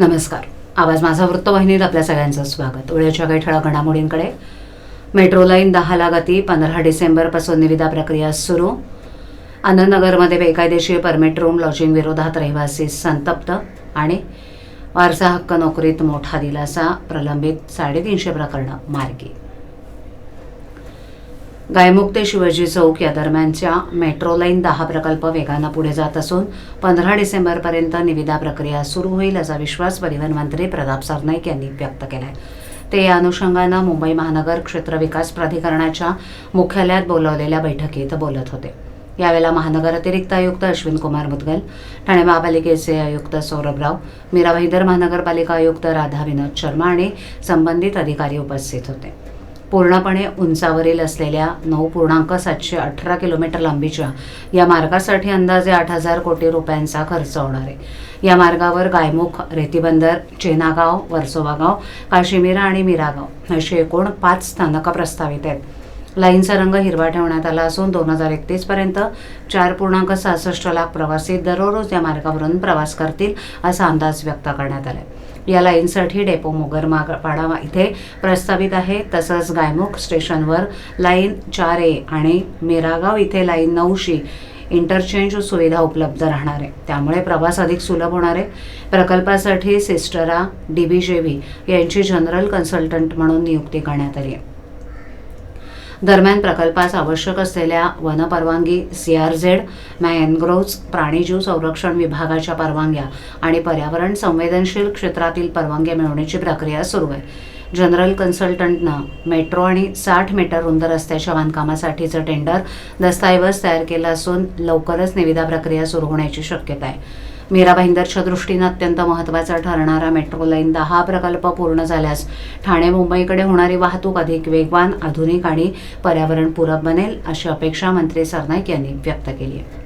नमस्कार. आवाज माझा वृत्तवाहिनीत आपल्या सगळ्यांचं स्वागत. वेळेच्या काही ठळक घडामोडींकडे. मेट्रो लाईन 10ला गती. 15 डिसेंबरपासून निविदा प्रक्रिया सुरू. आनंदनगरमध्ये बेकायदेशीर परमिट रूम लॉजिंग विरोधात रहिवासी संतप्त. आणि वारसा हक्क नोकरीत मोठा दिलासा. प्रलंबित 350 प्रकरणं मार्गी. गायमुख ते शिवाजी चौक या दरम्यानच्या मेट्रो लाईन 10 प्रकल्प वेगानं पुढे जात असून 15 डिसेंबरपर्यंत निविदा प्रक्रिया सुरू होईल असा विश्वास परिवहन मंत्री प्रताप सरनाईक यांनी व्यक्त केला आहे. ते या अनुषंगानं मुंबई महानगर क्षेत्र विकास प्राधिकरणाच्या मुख्यालयात बोलावलेल्या बैठकीत बोलत होते. यावेळेला महानगर अतिरिक्त आयुक्त अश्विन कुमार मुदगल, ठाणे महापालिकेचे आयुक्त सौरभ राव, मीरा भाईंदर महानगरपालिका आयुक्त राधा विनोद शर्मा आणि संबंधित अधिकारी उपस्थित होते. पूर्णपणे उंचावरील असलेल्या 9.718 किलोमीटर लांबीच्या या मार्गासाठी अंदाजे 8,000 कोटी रुपयांचा खर्च होणार आहे. या मार्गावर गायमुख, रेतीबंदर, चेनागाव, वर्सोवागाव, काशीमीरा आणि मीरागाव अशी एकूण 5 स्थानकं प्रस्तावित आहेत. लाईनचा रंग हिरवा ठेवण्यात आला असून 2031 पर्यंत 4.66 लाख प्रवासी दररोज या मार्गावरून प्रवास करतील असा अंदाज व्यक्त करण्यात आला. या लाईनसाठी डेपो मोगरपाडा इथे प्रस्तावित आहे. तसंच गायमुख स्टेशनवर लाईन 4A आणि मीरागाव इथे लाईन 9शी इंटरचेंज सुविधा उपलब्ध राहणार आहे. त्यामुळे प्रवास अधिक सुलभ होणार आहे. प्रकल्पासाठी सिस्टरा DBJV यांची जनरल कन्सल्टंट म्हणून नियुक्ती करण्यात आली आहे. दरम्यान प्रकल्पास आवश्यक असलेल्या वनपरवानगी, CRZ, मॅनग्रोव्ज, प्राणीजीव संरक्षण विभागाच्या परवानग्या आणि पर्यावरण संवेदनशील क्षेत्रातील परवानग्या मिळवण्याची प्रक्रिया सुरू आहे. जनरल कन्सल्टंटनं मेट्रो आणि 60 मीटर रुंद रस्त्याच्या बांधकामासाठीचं टेंडर दस्तऐवज तयार केला असून लवकरच निविदा प्रक्रिया सुरू होण्याची शक्यता आहे. मीरा भाईंदरच्या दृष्टीनं अत्यंत महत्त्वाचा ठरणारा मेट्रो लाईन 10 प्रकल्प पूर्ण झाल्यास ठाणे मुंबईकडे होणारी वाहतूक अधिक वेगवान, आधुनिक आणि पर्यावरणपूरक बनेल अशी अपेक्षा मंत्री सरनाईक यांनी व्यक्त केली आहे.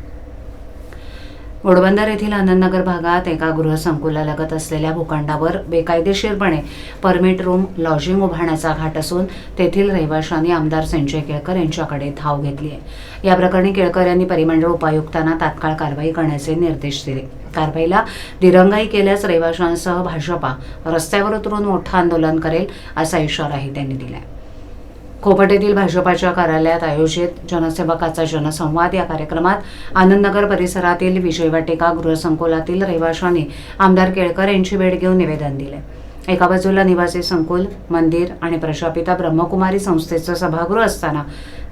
घोडबंदर येथील आनंदनगर भागात एका गृहसंकुलालगत असलेल्या भूखंडावर बेकायदेशीरपणे परमिट रूम लॉजिंग उभारण्याचा घाट असून तेथील रहिवाशांनी आमदार संजय केळकर यांच्याकडे धाव घेतली आहे. या प्रकरणी केळकर यांनी परिमंडळ उपायुक्तांना तात्काळ कारवाई करण्याचे निर्देश दिले. कारवाईला दिरंगाई केल्यास रहिवाशांसह भाजपा रस्त्यावर उतरून मोठं आंदोलन करेल असा इशाराही त्यांनी दिला. खोपट येथील भाजपाच्या कार्यालयात आयोजित जनसेवकाचा जनसंवाद या कार्यक्रमात आनंदनगर परिसरातील विजयवाटिका गृहसंकुलातील रहिवाशांनी आमदार केळकर यांची भेट घेऊन निवेदन दिले. एका बाजूला निवासी संकुल, मंदिर आणि प्रजापिता ब्रह्मकुमारी संस्थेचं सभागृह असताना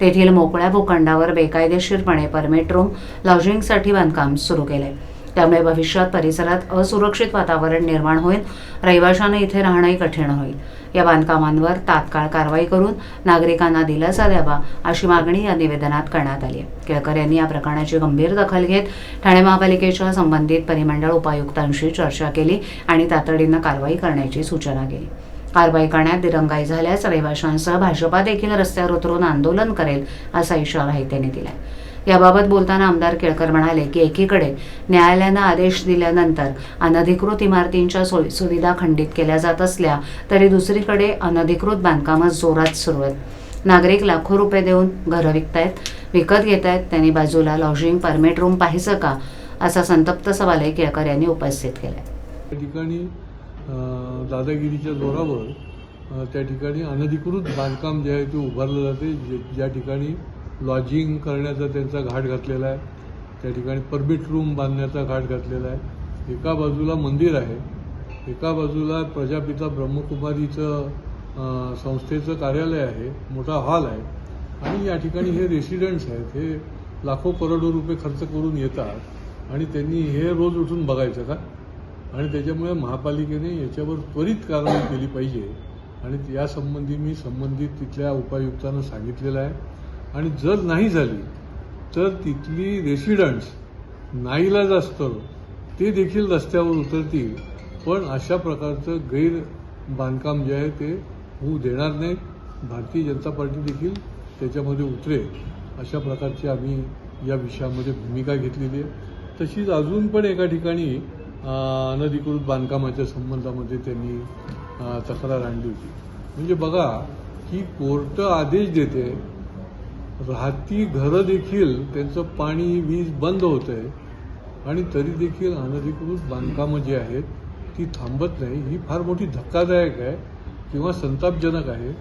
तेथील मोकळ्या भूखंडावर बेकायदेशीरपणे परमिट रूम लॉजिंगसाठी बांधकाम सुरू केले. त्यामुळे भविष्यात परिसरात असुरक्षित वातावरण निर्माण होईल. रहिवाशांना इथे राहणंही कठीण होईल. या बांधकामांवर तात्काळ कारवाई करून नागरिकांना दिलासा द्यावा अशी मागणी या निवेदनात करण्यात आली आहे. केळकर यांनी या प्रकरणाची गंभीर दखल घेत ठाणे महापालिकेच्या संबंधित परिमंडळ उपायुक्तांशी चर्चा केली आणि तातडीनं कारवाई करण्याची सूचना केली. कारवाई करण्यात दिरंगाई झाल्यास रहिवाशांसह भाजपा देखील रस्त्यावर उतरून आंदोलन करेल असा इशाराही त्यांनी दिला. याबाबत बोलताना आमदार केळकर म्हणाले की एकीकडे न्यायालयानं आदेश दिल्यानंतर अनधिकृत इमारतींच्या सोयीसुविधा खंडित केल्या जात असल्या तरी दुसरीकडे अनधिकृत बांधकामं जोरात सुरू आहेत. नागरिक लाखो रुपये देऊन घरं विकत घेत आहेत. त्यांनी बाजूला लॉजिंग परमिट रूम पाहिजे का असा संतप्त सवालही केळकर यांनी उपस्थित केला. त्या ठिकाणी दादागिरीच्या जोरावर त्या ठिकाणी अनधिकृत बांधकाम जे आहे ते उभारलं जाते. ज्या ठिकाणी लॉजिंग करण्याचा त्यांचा घाट घातलेला आहे, त्या ठिकाणी परमिट रूम बांधण्याचा घाट घातलेला आहे. एका बाजूला मंदिर आहे, एका बाजूला प्रजापिता ब्रह्मकुमारीचं संस्थेचं कार्यालय आहे, मोठा हॉल आहे आणि या ठिकाणी हे रेसिडेंट्स आहेत. हे लाखो करोडो रुपये खर्च करून येतात आणि त्यांनी हे रोज उठून बघायचं का? आणि त्याच्यामुळे महापालिकेने याच्यावर त्वरित कारवाई केली पाहिजे आणि यासंबंधी मी संबंधित तिथल्या उपायुक्तांना सांगितलेलं आहे. आणि जर नाही झाली तर तिथली रेसिडेंट्स नाईलाज असतं ते देखील रस्त्यावर उतरतील. पण अशा प्रकारचं गैर बांधकाम जे आहे ते होऊ देणार नाही. भारतीय जनता पार्टी देखील त्याच्यामध्ये उतरेल अशा प्रकारची आम्ही या विषयामध्ये भूमिका घेतलेली आहे. तशीच अजून पण एका ठिकाणी अनधिकृत बांधकामाच्या संबंधामध्ये त्यांनी तक्रार आणली होती. म्हणजे बघा की कोर्ट आदेश देते, राहती घरं देखील त्यांचं पाणी वीज बंद होत आहे आणि तरी देखील अनधिकृत बांधकामं जी आहेत ती थांबत नाही, ही फार मोठी धक्कादायक आहे किंवा संतापजनक आहे.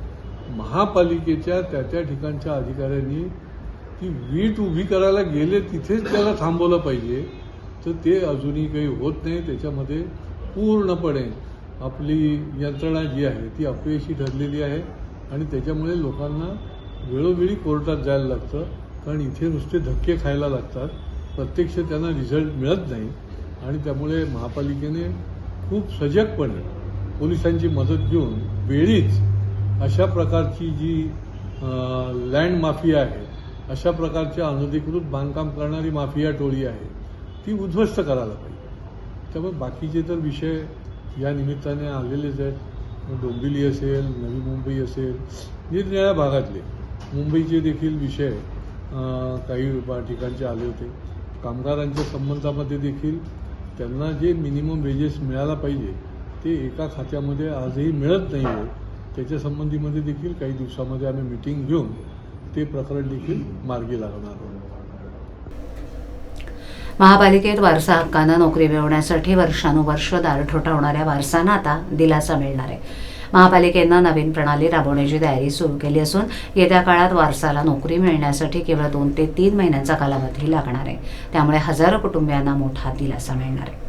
महापालिकेच्या त्या ठिकाणच्या अधिकाऱ्यांनी ती वीट उभी करायला गेले तिथेच त्याला थांबवलं पाहिजे, तर ते अजूनही काही होत नाही. त्याच्यामध्ये पूर्णपणे आपली यंत्रणा जी आहे ती अपयशी ठरलेली आहे आणि त्याच्यामुळे लोकांना वेळोवेळी कोर्टात जायला लागतं, कारण इथे नुसते धक्के खायला लागतात, प्रत्यक्ष त्यांना रिझल्ट मिळत नाही. आणि त्यामुळे महापालिकेने खूप सजगपणे पोलिसांची मदत घेऊन वेळीच अशा प्रकारची जी लँड माफिया आहे, अशा प्रकारच्या अनधिकृत बांधकाम करणारी माफिया टोळी आहे ती उद्ध्वस्त करायला पाहिजे. त्यामुळे बाकीचे तर विषय या निमित्ताने आलेलेच आहेत. डोंबिवली असेल, नवी मुंबई असेल, निरनिराळ्या भागातले मुंबईचे देखील विषय काही ठिकाणचे आले होते. कामगारांच्या संबंधामध्ये देखील त्यांना जे मिनिमम वेजेस मिळायला पाहिजे ते एका खात्यामध्ये आजही मिळत नाही आहे. त्याच्या संबंधीमध्ये देखील काही दिवसामध्ये आम्ही मिटिंग घेऊन ते प्रकरण देखील मार्गी लागणार आहोत. महापालिकेत वारसा हक्कानं नोकरी मिळवण्यासाठी वर्षानुवर्ष दार ठोठावणाऱ्या वारसांना आता दिलासा मिळणार आहे. महापालिकेनं नवीन प्रणाली राबवण्याची तयारी सुरू केली असून येत्या काळात वारसाला नोकरी मिळण्यासाठी केवळ 2 ते 3 महिन्यांचा कालावधी लागणार आहे. त्यामुळे हजारो कुटुंबियांना मोठा दिलासा मिळणार आहे.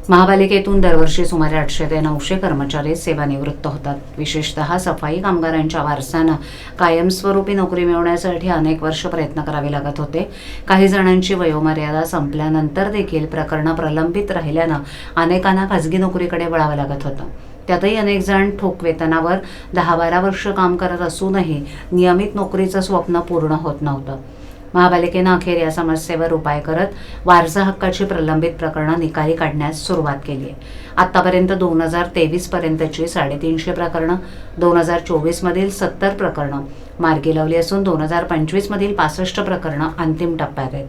महापालिकेतून दरवर्षी सुमारे 800 ते 900 कर्मचारी सेवानिवृत्त होतात. विशेषतः सफाई कामगारांच्या वारसांना कायमस्वरूपी नोकरी मिळवण्यासाठी अनेक वर्ष प्रयत्न करावे लागत होते. काही जणांची वयोमर्यादा संपल्यानंतर देखील प्रकरणं प्रलंबित राहिल्यानं अनेकांना खाजगी नोकरीकडे वळावं लागत होतं. त्यातही अनेक जण ठोक वेतनावर 10-12 वर्ष काम करत असूनही नियमित नोकरीचं स्वप्न पूर्ण होत नव्हतं. महापालिकेनं अखेर या समस्येवर उपाय करत वारसा हक्काची प्रलंबित प्रकरणं निकाली काढण्यास सुरुवात केली आहे. आतापर्यंत 2023 पर्यंतची 350 प्रकरणं, 2024 मधील 70 प्रकरणं मार्गी लावली असून 2025 मधील 65 प्रकरणं अंतिम टप्प्यात आहेत.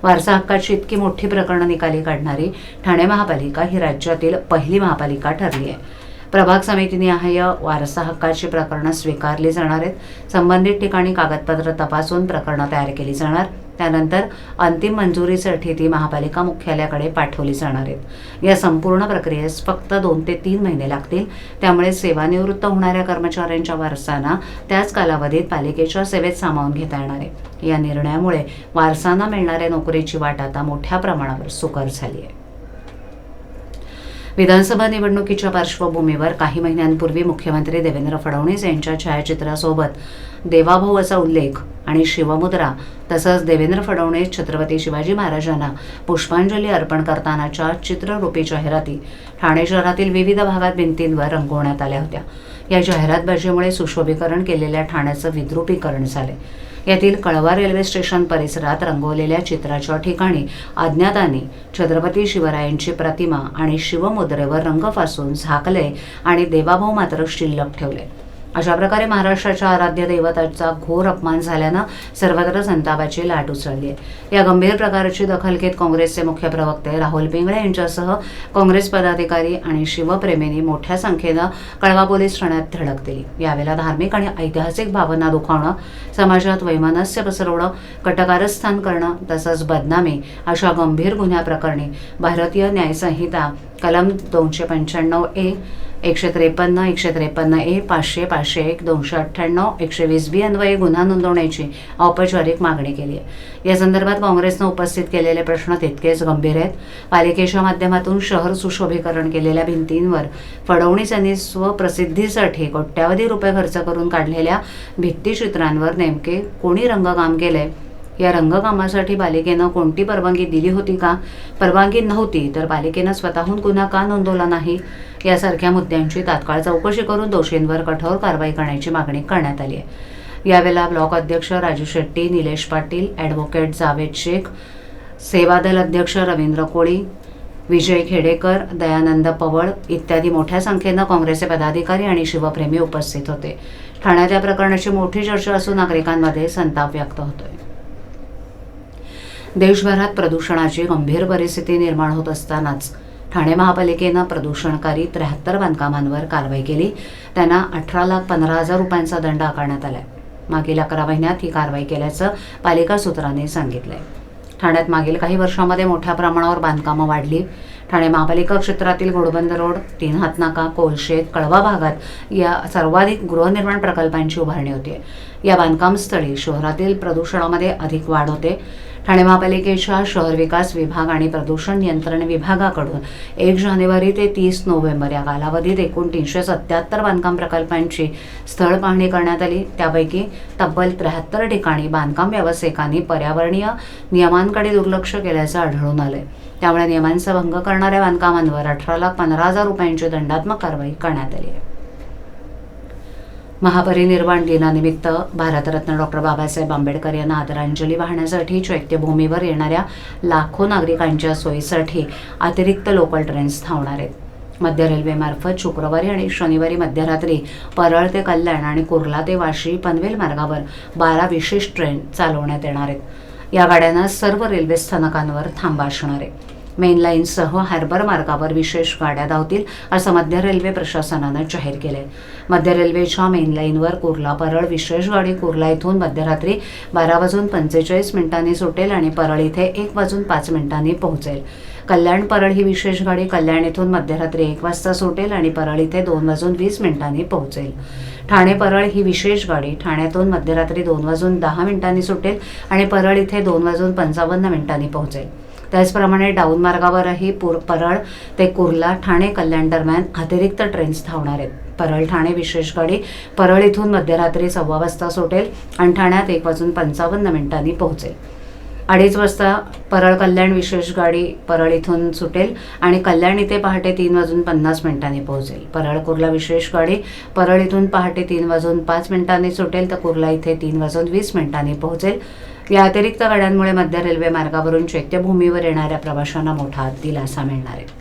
वारसा हक्काची इतकी मोठी प्रकरणं निकाली काढणारी ठाणे महापालिका ही राज्यातील पहिली महापालिका ठरली आहे. प्रभाग समितीनिहाय वारसा हक्काची प्रकरणं स्वीकारली जाणार आहेत. संबंधित ठिकाणी कागदपत्र तपासून प्रकरणं तयार केली जाणार. त्यानंतर अंतिम मंजुरीसाठी ती महापालिका मुख्यालयाकडे पाठवली जाणार आहेत. या संपूर्ण प्रक्रियेस फक्त 2 ते 3 महिने लागतील. त्यामुळे सेवानिवृत्त होणाऱ्या कर्मचाऱ्यांच्या वारसांना त्याच कालावधीत पालिकेच्या सेवेत सामावून घेता येणार आहे. या निर्णयामुळे वारसांना मिळणाऱ्या नोकरीची वाट आता मोठ्या प्रमाणावर सुकर झाली आहे. विधानसभा निवडणुकीच्या पार्श्वभूमीवर काही महिन्यांपूर्वी मुख्यमंत्री देवेंद्र फडणवीस यांच्या छायाचित्रासोबत देवाभाऊ असा उल्लेख आणि शिवमुद्रा तसंच देवेंद्र फडणवीस छत्रपती शिवाजी महाराजांना पुष्पांजली अर्पण करतानाच्या चित्ररूपी जाहिराती ठाणे शहरातील विविध भागात भिंतींवर रंगवण्यात आल्या होत्या. या जाहिरातबाजीमुळे सुशोभीकरण केलेल्या ठाण्याचं विद्रुपीकरण झाले. यातील कळवा रेल्वे स्टेशन परिसरात रंगवलेल्या चित्राच्या ठिकाणी अज्ञातांनी छत्रपती शिवरायांची प्रतिमा आणि शिवमुद्रेवर रंग फासून झाकले आणि देवाभाऊ मात्र शिल्लक ठेवले. अशा प्रकारे महाराष्ट्राच्या आराध्य दैवताचा घोर अपमान झाल्यानं सर्वत्र संतापाची लाट उसळली आहे. या गंभीर प्रकारची दखल घेत काँग्रेसचे मुख्य प्रवक्ते राहुल पिंगळे यांच्यासह काँग्रेस पदाधिकारी आणि शिवप्रेमींनी मोठ्या संख्येनं कळवा पोलीस ठाण्यात धडक दिली. यावेळेला धार्मिक आणि ऐतिहासिक भावना दुखावणं, समाजात वैमनस्य पसरवणं, कटकारस्थान करणं तसंच बदनामी अशा गंभीर गुन्ह्याप्रकरणी भारतीय न्यायसंहिता कलम 295A, 153, 153A, 500, 501, 298, 120B अन्वये गुन्हा नोंदवण्याची औपचारिक मागणी केली आहे. या संदर्भात काँग्रेसनं उपस्थित केलेले प्रश्न तितकेच गंभीर आहेत. पालिकेच्या माध्यमातून शहर सुशोभीकरण केलेल्या भिंतींवर फडणवीस यांनी स्वप्रसिद्धीसाठी कोट्यावधी रुपये खर्च करून काढलेल्या भित्तिचित्रांवर नेमके कोणी रंगकाम केलंय? या रंगकामासाठी पालिकेनं कोणती परवानगी दिली होती का? परवानगी नव्हती तर पालिकेनं स्वतःहून गुन्हा का नोंदवला नाही? यासारख्या मुद्द्यांची तात्काळ चौकशी करून दोषींवर कठोर कारवाई करण्याची मागणी करण्यात आली आहे. यावेळेला ब्लॉक अध्यक्ष राजू शेट्टी, निलेश पाटील, ॲडव्होकेट जावेद शेख, सेवादल अध्यक्ष रवींद्र कोळी, विजय खेडेकर, दयानंद पवळ इत्यादी मोठ्या संख्येनं काँग्रेसचे पदाधिकारी आणि शिवप्रेमी उपस्थित होते. ठाण्यात या प्रकरणाची मोठी चर्चा असून नागरिकांमध्ये संताप व्यक्त होतोय. देशभरात प्रदूषणाची गंभीर परिस्थिती निर्माण होत असतानाच ठाणे महापालिकेनं प्रदूषणकारी 73 बांधकामांवर कारवाई केली. त्यांना 18,15,000 रुपयांचा दंड आकारण्यात आलाय. मागील 11 महिन्यात ही कारवाई केल्याचं पालिका सूत्रांनी सांगितलंय. ठाण्यात मागील काही वर्षांमध्ये मोठ्या प्रमाणावर बांधकामं वाढली. ठाणे महापालिका क्षेत्रातील घोडबंद रोड, तीन हातनाका, कोलशेत, कळवा भागात या सर्वाधिक गृहनिर्माण प्रकल्पांची उभारणी होते. या बांधकामस्थळी शहरातील प्रदूषणामध्ये अधिक वाढ होते. ठाणे महापालिकेच्या शहर विकास विभाग आणि प्रदूषण नियंत्रण विभागाकडून 1 जानेवारी ते 30 नोव्हेंबर या कालावधीत एकूण 377 बांधकाम प्रकल्पांची स्थळ पाहणी करण्यात आली. त्यापैकी तब्बल 73 ठिकाणी बांधकाम व्यावसायिकांनी पर्यावरणीय नियमांकडे दुर्लक्ष केल्याचं आढळून आलंय. त्यामुळे नियमांचा भंग करणाऱ्या बांधकामांवर 18,15,000 रुपयांची दंडात्मक कारवाई करण्यात आली आहे. महापरिनिर्वाण दिनानिमित्त भारतरत्न डॉक्टर बाबासाहेब आंबेडकर यांना आदरांजली वाहण्यासाठी चैत्यभूमीवर येणाऱ्या लाखो नागरिकांच्या सोयीसाठी अतिरिक्त लोकल ट्रेन्स धावणार आहेत. मध्य रेल्वेमार्फत शुक्रवारी आणि शनिवारी मध्यरात्री परळ ते कल्याण आणि कुर्ला ते वाशी पनवेल मार्गावर 12 विशेष ट्रेन चालवण्यात येणार आहेत. या गाड्यांना सर्व रेल्वे स्थानकांवर थांबा असणार आहे. मेन लाईनसह हार्बर मार्गावर विशेष गाड्या धावतील असं मध्य रेल्वे प्रशासनानं जाहीर केलंय. मध्य रेल्वेच्या मेन लाईनवर कुर्ला परळ विशेष गाडी कुर्ला इथून मध्यरात्री 12:45 सुटेल आणि परळ इथे 1:05 पोहोचेल. कल्याण परळ ही विशेष गाडी कल्याण इथून मध्यरात्री 1 वाजता सुटेल आणि परळ इथे 2:20 पोहोचेल. ठाणे परळ ही विशेष गाडी ठाण्यातून मध्यरात्री 2:10 सुटेल आणि परळ इथे 2:55 पोहोचेल. त्याचप्रमाणे डाऊन मार्गावरही परळ ते कुर्ला ठाणे कल्याण दरम्यान अतिरिक्त ट्रेन्स धावणार आहेत. परळ ठाणे विशेष गाडी परळ इथून मध्यरात्री 1:15 वाजता सुटेल आणि ठाण्यात 1:55 पोहोचेल. 2:30 वाजता परळ कल्याण विशेष गाडी परळ इथून सुटेल आणि कल्याण इथे पहाटे 3:50 पोहोचेल. परळ कुर्ला विशेष गाडी परळ इथून पहाटे 3:05 सुटेल तर कुर्ला इथे 3:20 पोहोचेल. या अतिरिक्त गाड्यांमुळे मध्य रेल्वे मार्गावरून चैत्यभूमीवर येणाऱ्या प्रवाशांना मोठा दिलासा मिळणार आहे.